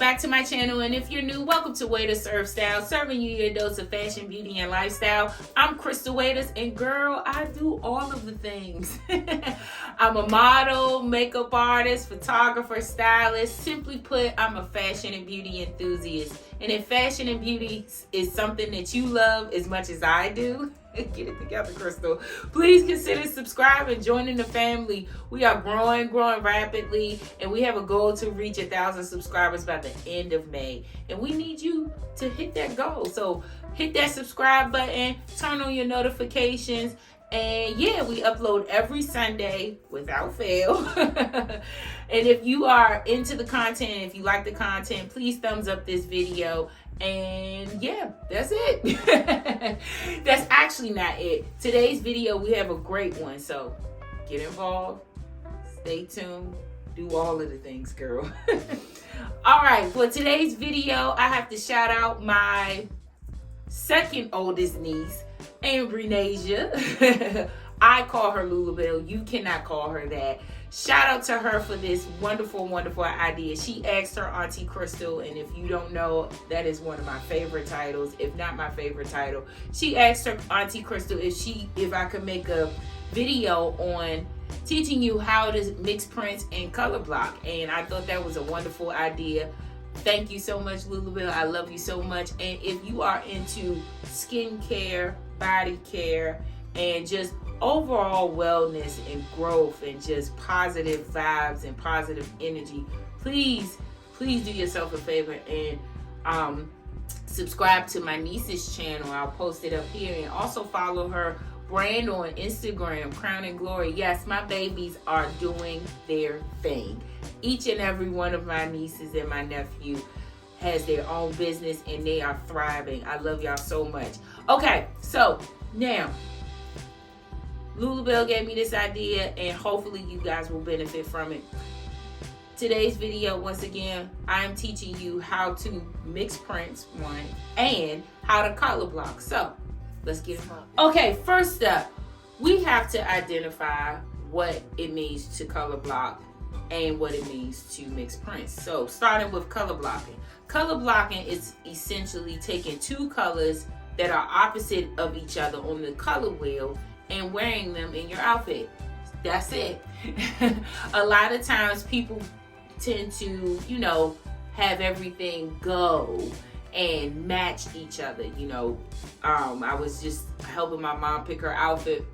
back to my channel, and if you're new, welcome to Waiters Serve Style, serving you your dose of fashion, beauty, and lifestyle. I'm Crystal Waiters, and girl, I do all of the things. I'm a model, makeup artist, photographer, stylist. Simply put, I'm a fashion and beauty enthusiast. And if fashion and beauty is something that you love as much as I do, get it together, Crystal, please consider subscribing, joining the family. We are growing rapidly, and we have a goal to reach 1,000 subscribers by the end of May. And we need you to hit that goal. So hit that subscribe button, turn on your notifications, and yeah, we upload every Sunday without fail. And if you are into the content, if you like the content, please thumbs up this video. And yeah, that's it. That's actually not it. Today's video, we have a great one. So get involved, stay tuned, do all of the things, girl. All right, for today's video, I have to shout out my second oldest niece, Ambrenasia. I call her Lulabelle. You cannot call her that. Shout out to her for this wonderful, wonderful idea. She asked her Auntie Crystal, and if you don't know, that is one of my favorite titles, if not my favorite title. She asked her Auntie Crystal if I could make a video on teaching you how to mix prints and color block, and I thought that was a wonderful idea. Thank you so much, Lulabelle. I love you so much. And if you are into skincare, body care, and just overall wellness and growth and just positive vibes and positive energy, please do yourself a favor and subscribe to my niece's channel. I'll post it up here, and also follow her brand on Instagram, Crown and Glory. Yes, my babies are doing their thing. Each and every one of my nieces and my nephew has their own business, and they are thriving. I love y'all so much. Okay, so now Lulabelle gave me this idea, and hopefully you guys will benefit from it. Today's video, once again, I am teaching you how to mix prints, one, and how to color block. So let's get started. Okay, first up, we have to identify what it means to color block and what it means to mix prints. So starting with color blocking. Color blocking is essentially taking two colors that are opposite of each other on the color wheel and wearing them in your outfit. That's it. A lot of times people tend to, have everything go and match each other. I was just helping my mom pick her outfit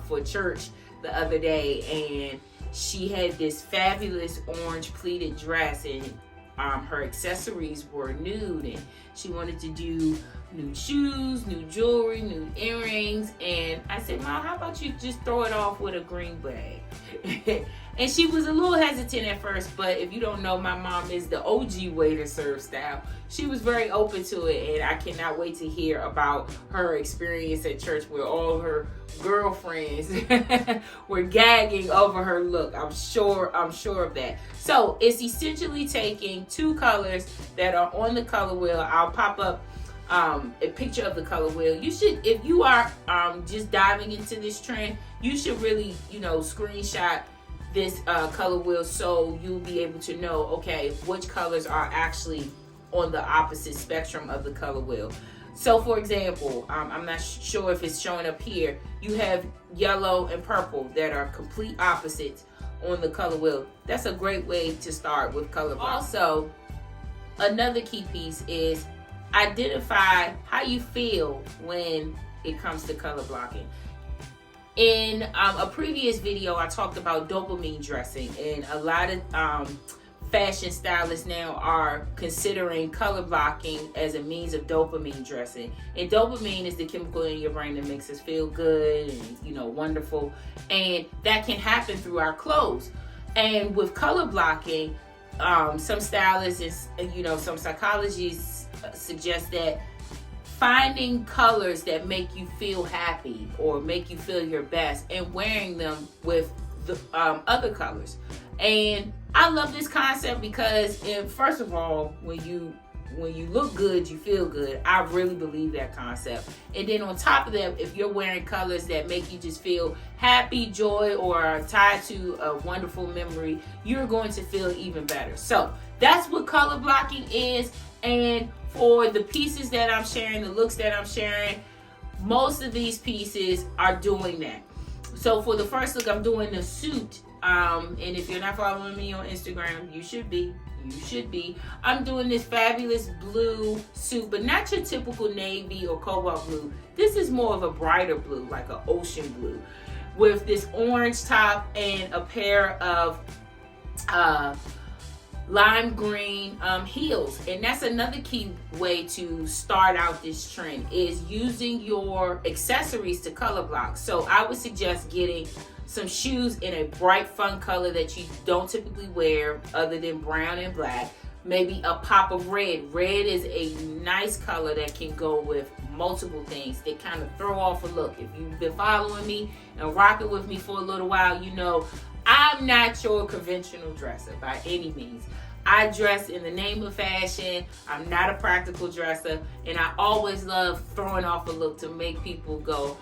for church the other day, and she had this fabulous orange pleated dress, and her accessories were nude, and she wanted to do new shoes, new jewelry, new earrings. And I said, Mom, how about you just throw it off with a green bag? And she was a little hesitant at first, but if you don't know, my mom is the OG Waiter Serve Style. She was very open to it, and I cannot wait to hear about her experience at church where all her girlfriends were gagging over her look. I'm sure of that. So it's essentially taking two colors that are on the color wheel. I'll pop up a picture of the color wheel. You should, if you are just diving into this trend, you should really, screenshot this color wheel, so you'll be able to know, okay, which colors are actually on the opposite spectrum of the color wheel. So for example, I'm not sure if it's showing up here, you have yellow and purple that are complete opposites on the color wheel. That's a great way to start with color block. Also, another key piece is identify how you feel when it comes to color blocking. In a previous video, I talked about dopamine dressing, and a lot of fashion stylists now are considering color blocking as a means of dopamine dressing. And dopamine is the chemical in your brain that makes us feel good and wonderful, and that can happen through our clothes. And with color blocking, some stylists and some psychologists suggest that finding colors that make you feel happy or make you feel your best and wearing them with the other colors. And I love this concept because, first of all, when you look good, you feel good. I really believe that concept. And then on top of that, if you're wearing colors that make you just feel happy, joy, or are tied to a wonderful memory, you're going to feel even better. So that's what color blocking is. And for the pieces that I'm sharing, the looks that I'm sharing, most of these pieces are doing that. So for the first look, I'm doing the suit. And if you're not following me on Instagram, you should be. I'm doing this fabulous blue suit, but not your typical navy or cobalt blue. This is more of a brighter blue, like an ocean blue, with this orange top and a pair of lime green heels. And that's another key way to start out this trend, is using your accessories to color block. So I would suggest getting some shoes in a bright fun color that you don't typically wear other than brown and black. Maybe a pop of red. Red is a nice color that can go with multiple things. They kind of throw off a look. If you've been following me and rocking with me for a little while, you know I'm not your conventional dresser by any means. I dress in the name of fashion. I'm not a practical dresser, and I always love throwing off a look to make people go,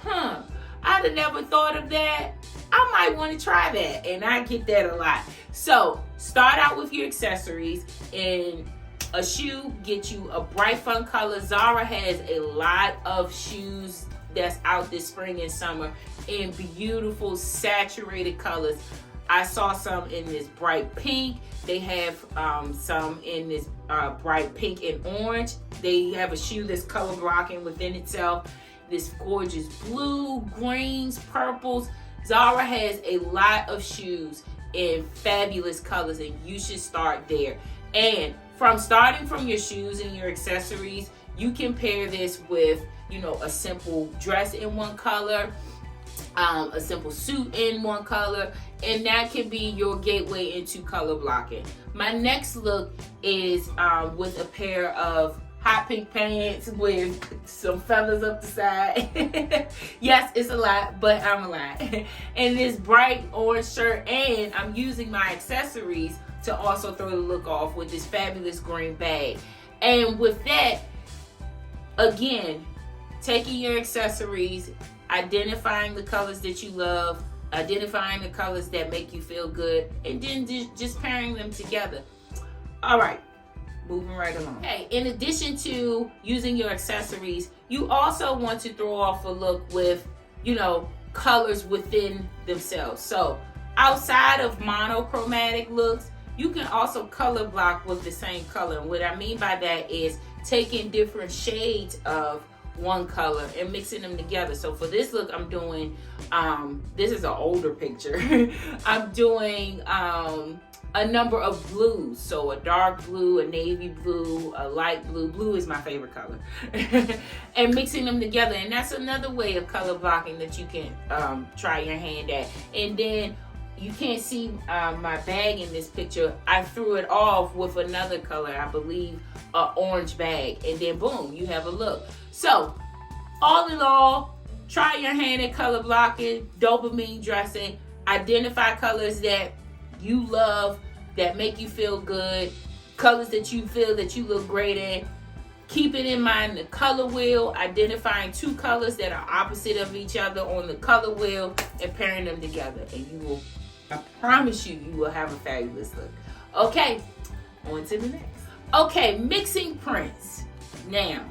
I'd have never thought of that. I might want to try that. And I get that a lot. So start out with your accessories. And a shoe, get you a bright fun color. Zara has a lot of shoes that's out this spring and summer in beautiful saturated colors. I saw some in this bright pink. They have some in this bright pink and orange. They have a shoe that's color blocking within itself. This gorgeous blue, greens, purples. Zara has a lot of shoes in fabulous colors, and you should start there. And starting from your shoes and your accessories, you can pair this with, a simple dress in one color, a simple suit in one color, and that can be your gateway into color blocking. My next look is with a pair of hot pink pants with some feathers up the side. Yes, it's a lot, but I'm a lot. And this bright orange shirt, and I'm using my accessories to also throw the look off with this fabulous green bag. And with that, again, taking your accessories, identifying the colors that you love, identifying the colors that make you feel good, and then just pairing them together. All right. Moving right along. Okay, in addition to using your accessories, you also want to throw off a look with, colors within themselves. So outside of monochromatic looks, you can also color block with the same color. And what I mean by that is taking different shades of one color and mixing them together. So for this look, I'm doing, this is an older picture. I'm doing, a number of blues. So a dark blue, a navy blue, a light blue. Blue is my favorite color. And mixing them together. And that's another way of color blocking that you can try your hand at. And then you can't see my bag in this picture. I threw it off with another color, I believe an orange bag. And then boom, you have a look. So all in all, try your hand at color blocking, dopamine dressing, identify colors that you love, that make you feel good, colors that you feel that you look great in. Keep it in mind, the color wheel, identifying two colors that are opposite of each other on the color wheel and pairing them together. And you will, I promise you, you will have a fabulous look. Okay, on to the next. Okay, mixing prints. Now,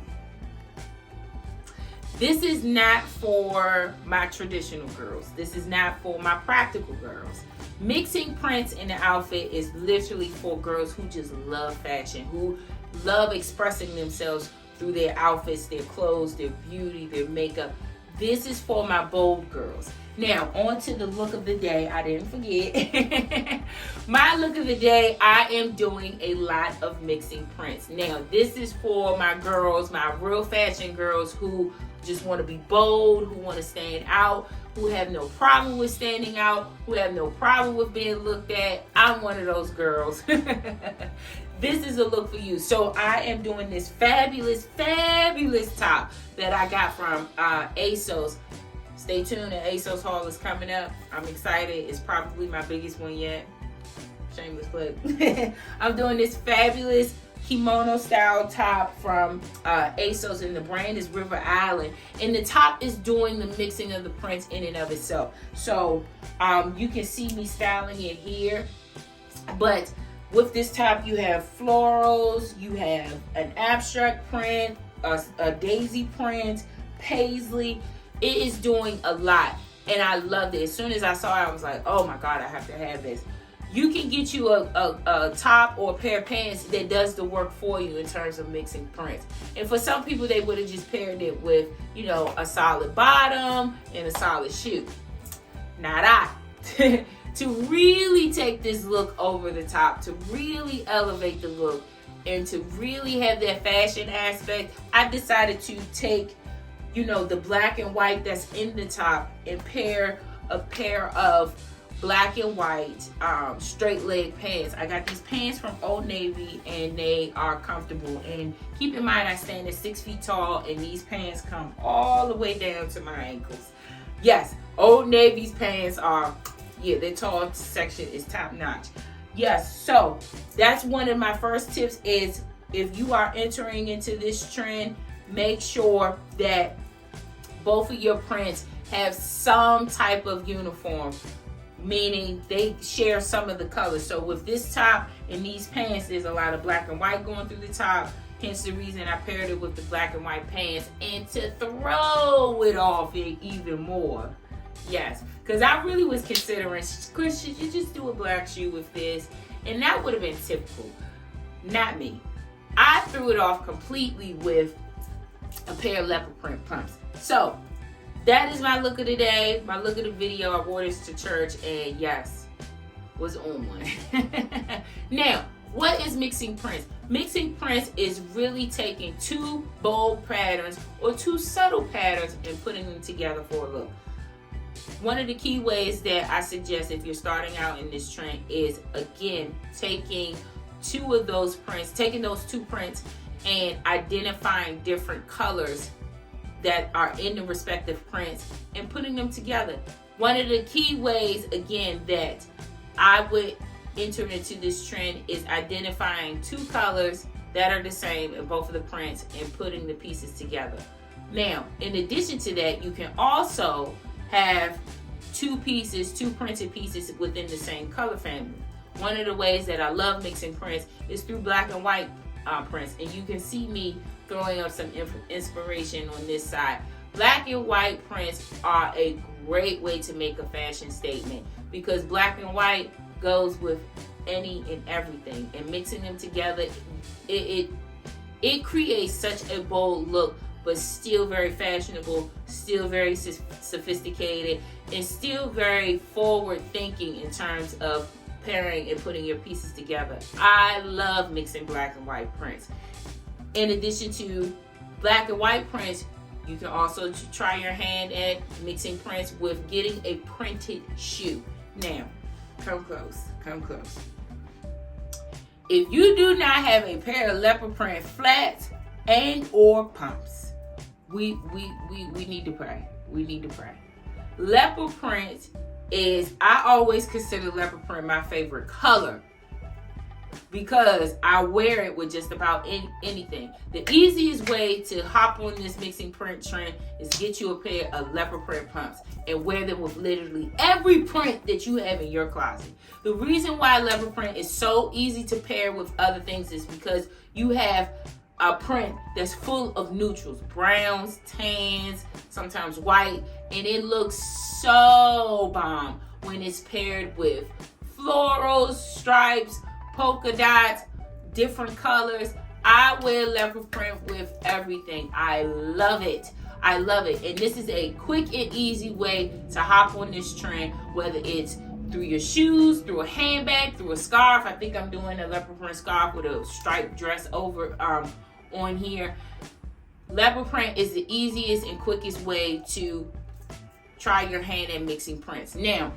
this is not for my traditional girls. This is not for my practical girls. Mixing prints in the outfit is literally for girls who just love fashion, who love expressing themselves through their outfits, their clothes, their beauty, their makeup. This is for my bold girls. Now, on to the look of the day. I didn't forget. My look of the day, I am doing a lot of mixing prints. Now, this is for my girls, my real fashion girls who just want to be bold, who want to stand out, who have no problem with standing out, who have no problem with being looked at. I'm one of those girls. This is a look for you. So I am doing this fabulous, fabulous top that I got from ASOS. Stay tuned, the ASOS haul is coming up. I'm excited. It's probably my biggest one yet. Shameless plug. I'm doing this fabulous kimono style top from ASOS, and the brand is River Island, and the top is doing the mixing of the prints in and of itself. So you can see me styling it here, but With this top, you have florals, you have an abstract print, a daisy print, paisley. It is doing a lot, and I loved it. As soon as I saw it, I was like, oh my God, I have to have this. You can get you a top or a pair of pants that does the work for you in terms of mixing prints. And for some people, they would have just paired it with, you know, a solid bottom and a solid shoe. Not I. To really take this look over the top, to really elevate the look, and to really have that fashion aspect, I decided to take, you know, the black and white that's in the top and pair a pair of black and white straight leg pants. I got these pants from Old Navy, and they are comfortable. And keep in mind, I stand at 6 feet tall, and these pants come all the way down to my ankles. Yes, Old Navy's pants are, yeah, their tall section is top notch. Yes, so that's one of my first tips is, if you are entering into this trend, make sure that both of your prints have some type of uniform, meaning they share some of the colors. So with this top and these pants, there's a lot of black and white going through the top, hence the reason I paired it with the black and white pants. And to throw it off even more, yes, because I really was considering, Chris, should you just do a black shoe with this? And that would have been typical. Not me. I threw it off completely with a pair of leopard print pumps. So that is my look of the day, my look of the video. I wore this to church, and yes, was on one. Now, what is mixing prints? Mixing prints is really taking two bold patterns or two subtle patterns and putting them together for a look. One of the key ways that I suggest if you're starting out in this trend is, again, taking two of those prints, taking those two prints and identifying different colors that are in the respective prints and putting them together. One of the key ways, again, that I would enter into this trend is identifying two colors that are the same in both of the prints and putting the pieces together. Now, in addition to that, you can also have two printed pieces within the same color family. One of the ways that I love mixing prints is through black and white prints, and you can see me throwing up some inspiration on this side. Black and white prints are a great way to make a fashion statement because black and white goes with any and everything, and mixing them together, it creates such a bold look, but still very fashionable, still very sophisticated, and still very forward thinking in terms of pairing and putting your pieces together. I love mixing black and white prints. In addition to black and white prints, you can also try your hand at mixing prints with getting a printed shoe. Now, come close, come close. If you do not have a pair of leopard print flats and or pumps, we need to pray. We need to pray. Leopard print is, I always consider leopard print my favorite color because I wear it with just about anything. The easiest way to hop on this mixing print trend is get you a pair of leopard print pumps and wear them with literally every print that you have in your closet. The reason why leopard print is so easy to pair with other things is because you have a print that's full of neutrals, browns, tans, sometimes white, and it looks so bomb when it's paired with florals, stripes, polka dots, different colors. I wear leopard print with everything. I love it. I love it. And this is a quick and easy way to hop on this trend, whether it's through your shoes, through a handbag, through a scarf. I think I'm doing a leopard print scarf with a striped dress over on here. Leopard print is the easiest and quickest way to try your hand at mixing prints. Now,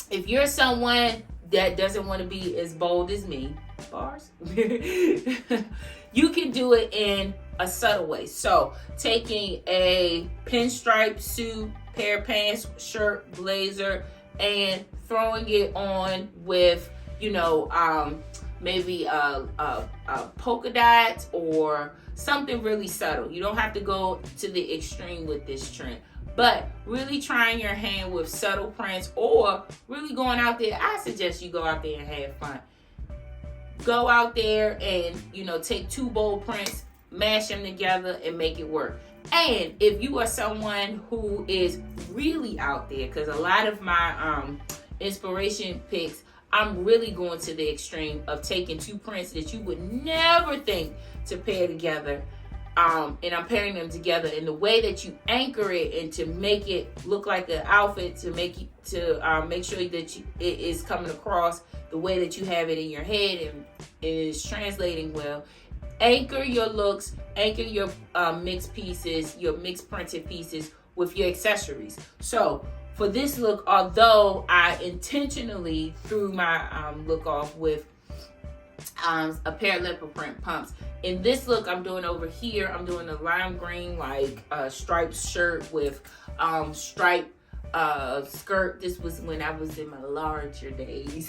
if you're someone that doesn't want to be as bold as me, bars, you can do it in a subtle way. So taking a pinstripe suit, pair of pants, shirt, blazer, and throwing it on with, you know, maybe a polka dot or something really subtle. You don't have to go to the extreme with this trend, but really trying your hand with subtle prints or really going out there. I suggest you go out there and have fun. go out there and, you know, take 2 bold prints, mash them together and make it work. And if you are someone who is really out there, because a lot of my inspiration picks, I'm really going to the extreme of taking 2 prints that you would never think to pair together, and I'm pairing them together in the way that you anchor it and to make it look like an outfit, to make sure that it is coming across the way that you have it in your head and it is translating well. Anchor your looks, anchor your mixed pieces, your mixed printed pieces with your accessories. So for this look, although I intentionally threw my look off with a pair of leopard print pumps, in this look I'm doing over here, I'm doing a lime green like striped shirt with striped skirt. This was when I was in my larger days.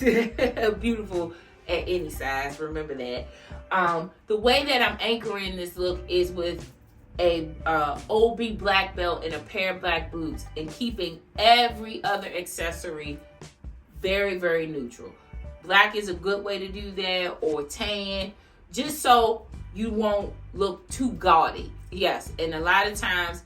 Beautiful at any size, remember that. The way that I'm anchoring this look is with a OB black belt and a pair of black boots, and keeping every other accessory very, very neutral. Black is a good way to do that, or tan, just so you won't look too gaudy. Yes, and a lot of times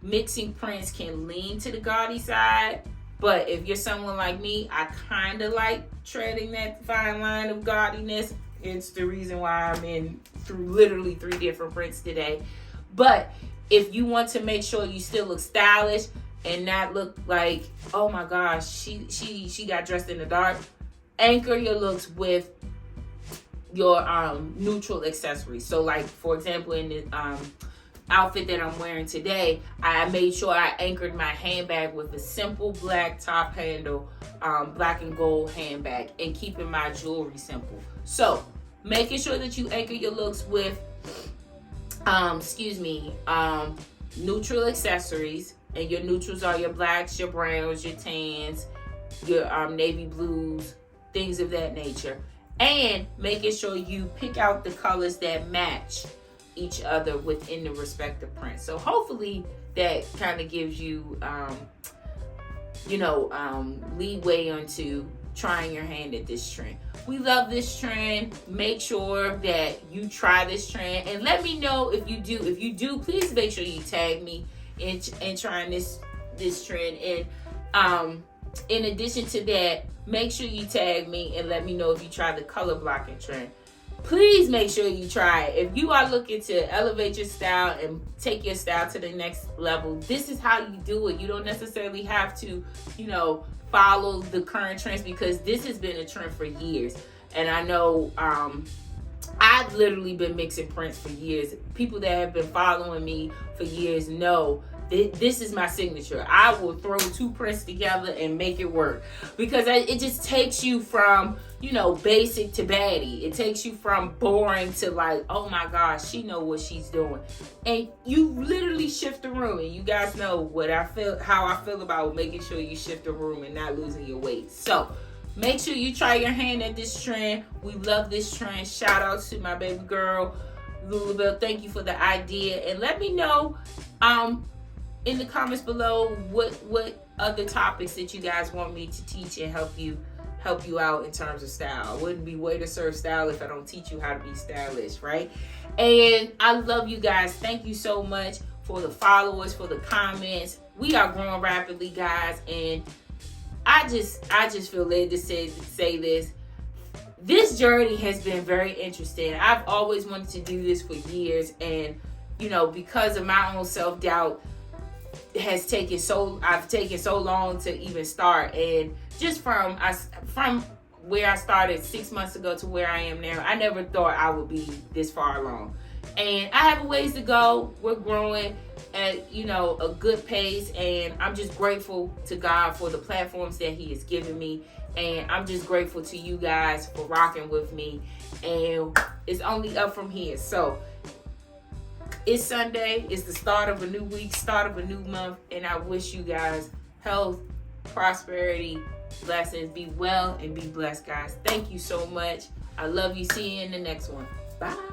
mixing prints can lean to the gaudy side, but if you're someone like me, I kind of like treading that fine line of gaudiness. It's the reason why I'm in through literally 3 different prints today. But if you want to make sure you still look stylish and not look like, oh my gosh, she got dressed in the dark, anchor your looks with your neutral accessories. So like, for example, in the outfit that I'm wearing today, I made sure I anchored my handbag with a simple black top handle, black and gold handbag, and keeping my jewelry simple. So making sure that you anchor your looks with neutral accessories, and your neutrals are your blacks, your browns, your tans, your navy blues, things of that nature. And making sure you pick out the colors that match each other within the respective print. So hopefully that kind of gives you leeway onto trying your hand at this trend. We love this trend. Make sure that you try this trend and let me know if you do. If you do, please make sure you tag me in trying this trend. And in addition to that, make sure you tag me and let me know if you try the color blocking trend. Please make sure you try it. If you are looking to elevate your style and take your style to the next level, this is how you do it. You don't necessarily have to, follow the current trends, because this has been a trend for years. And I know I've literally been mixing prints for years. People that have been following me for years know this is my signature. I will throw 2 prints together and make it work, because it just takes you from, basic to baddie. It takes you from boring to like, oh my gosh, she know what she's doing. And you literally shift the room. And you guys know how I feel about making sure you shift the room and not losing your weight. So make sure you try your hand at this trend. We love this trend. Shout out to my baby girl, Lulabelle. Thank you for the idea. And let me know in the comments below what other topics that you guys want me to teach and help you out in terms of style. I wouldn't be Way to Serve Style if I don't teach you how to be stylish, right? And I love you guys. Thank you so much for the followers, for the comments. We are growing rapidly, guys, and I just feel led to say this. This journey has been very interesting. I've always wanted to do this for years, and because of my own self-doubt, I've taken so long to even start. And just from where I started 6 months ago to where I am now, I never thought I would be this far along. And I have a ways to go. We're growing at a good pace, and I'm just grateful to God for the platforms that He has given me, and I'm just grateful to you guys for rocking with me. And it's only up from here. So it's Sunday. It's the start of a new week, start of a new month, and I wish you guys health, prosperity, blessings. Be well and be blessed, guys. Thank you so much. I love you. See you in the next one. Bye.